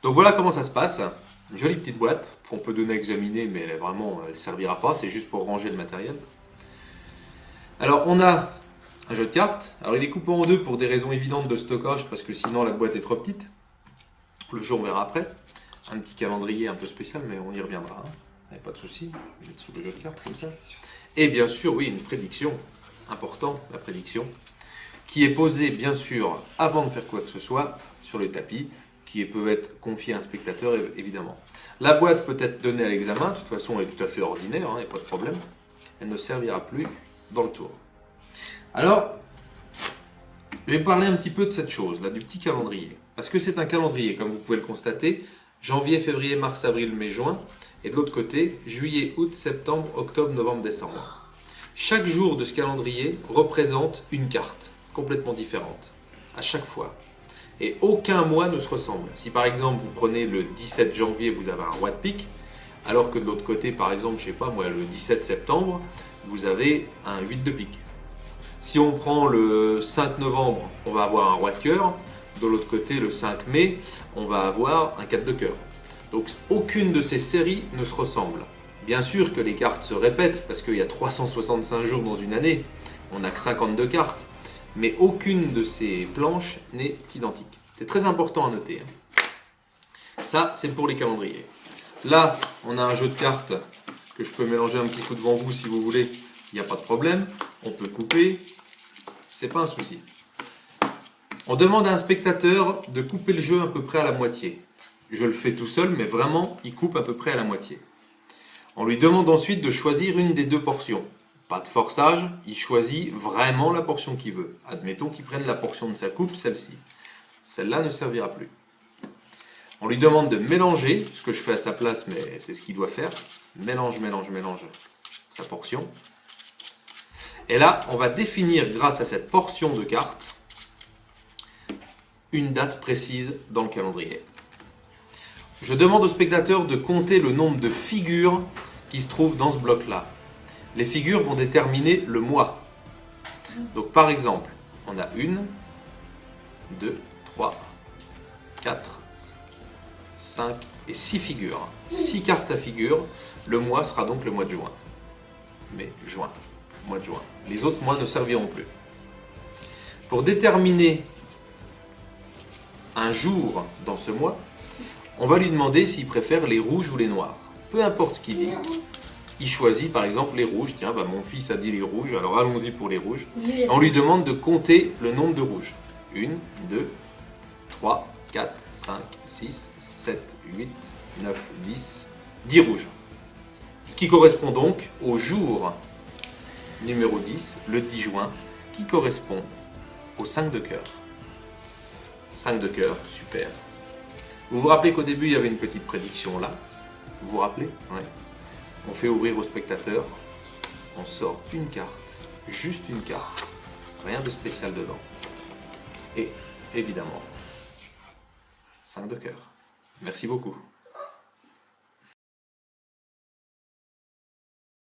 Donc voilà comment ça se passe. Une jolie petite boîte qu'on peut donner à examiner, mais elle ne servira pas, c'est juste pour ranger le matériel. Alors on a un jeu de cartes. Alors il est coupé en deux pour des raisons évidentes de stockage, parce que sinon la boîte est trop petite. Le jeu on verra après. Un petit calendrier un peu spécial, mais on y reviendra. Pas de souci, je vais mettre sous le jeu de cartes comme ça. Et bien sûr, oui, une prédiction, important, la prédiction, qui est posée bien sûr avant de faire quoi que ce soit sur le tapis, qui peut être confiée à un spectateur évidemment. La boîte peut être donnée à l'examen, de toute façon elle est tout à fait ordinaire, il n'y a pas de problème. Elle ne servira plus dans le tour. Alors, je vais parler un petit peu de cette chose, là, du petit calendrier. Parce que c'est un calendrier, comme vous pouvez le constater, janvier, février, mars, avril, mai, juin. Et de l'autre côté, juillet, août, septembre, octobre, novembre, décembre. Chaque jour de ce calendrier représente une carte complètement différente, à chaque fois. Et aucun mois ne se ressemble. Si par exemple vous prenez le 17 janvier, vous avez un roi de pique, alors que de l'autre côté, par exemple, je sais pas moi, le 17 septembre, vous avez un 8 de pique. Si on prend le 5 novembre, on va avoir un roi de cœur. De l'autre côté, le 5 mai, on va avoir un 4 de cœur. Donc aucune de ces séries ne se ressemble. Bien sûr que les cartes se répètent parce qu'il y a 365 jours dans une année, on n'a que 52 cartes, mais aucune de ces planches n'est identique. C'est très important à noter. Ça, c'est pour les calendriers. Là, on a un jeu de cartes que je peux mélanger un petit coup devant vous si vous voulez, il n'y a pas de problème. On peut couper, c'est pas un souci. On demande à un spectateur de couper le jeu à peu près à la moitié. Je le fais tout seul, mais vraiment, il coupe à peu près à la moitié. On lui demande ensuite de choisir une des deux portions. Pas de forçage, il choisit vraiment la portion qu'il veut. Admettons qu'il prenne la portion de sa coupe, celle-ci. Celle-là ne servira plus. On lui demande de mélanger, ce que je fais à sa place, mais c'est ce qu'il doit faire. Mélange sa portion. Et là, on va définir, grâce à cette portion de cartes, une date précise dans le calendrier. Je demande au spectateur de compter le nombre de figures qui se trouvent dans ce bloc-là. Les figures vont déterminer le mois. Donc par exemple, on a 1, 2, 3, 4, 5 et 6 figures. 6 cartes à figures. Le mois sera donc le mois de juin. Mois de juin. Les autres mois ne serviront plus. Pour déterminer un jour dans ce mois, on va lui demander s'il préfère les rouges ou les noirs. Peu importe ce qu'il dit, il choisit par exemple les rouges. Tiens, mon fils a dit les rouges, alors allons-y pour les rouges. On lui demande de compter le nombre de rouges. 1, 2, 3, 4, 5, 6, 7, 8, 9, 10, 10 rouges. Ce qui correspond donc au jour numéro 10, le 10 juin, qui correspond au 5 de cœur. 5 de cœur, super. Vous vous rappelez qu'au début, il y avait une petite prédiction là. Vous vous rappelez? Ouais. On fait ouvrir au spectateur. On sort une carte. Juste une carte. Rien de spécial dedans. Et évidemment, 5 de cœur. Merci beaucoup.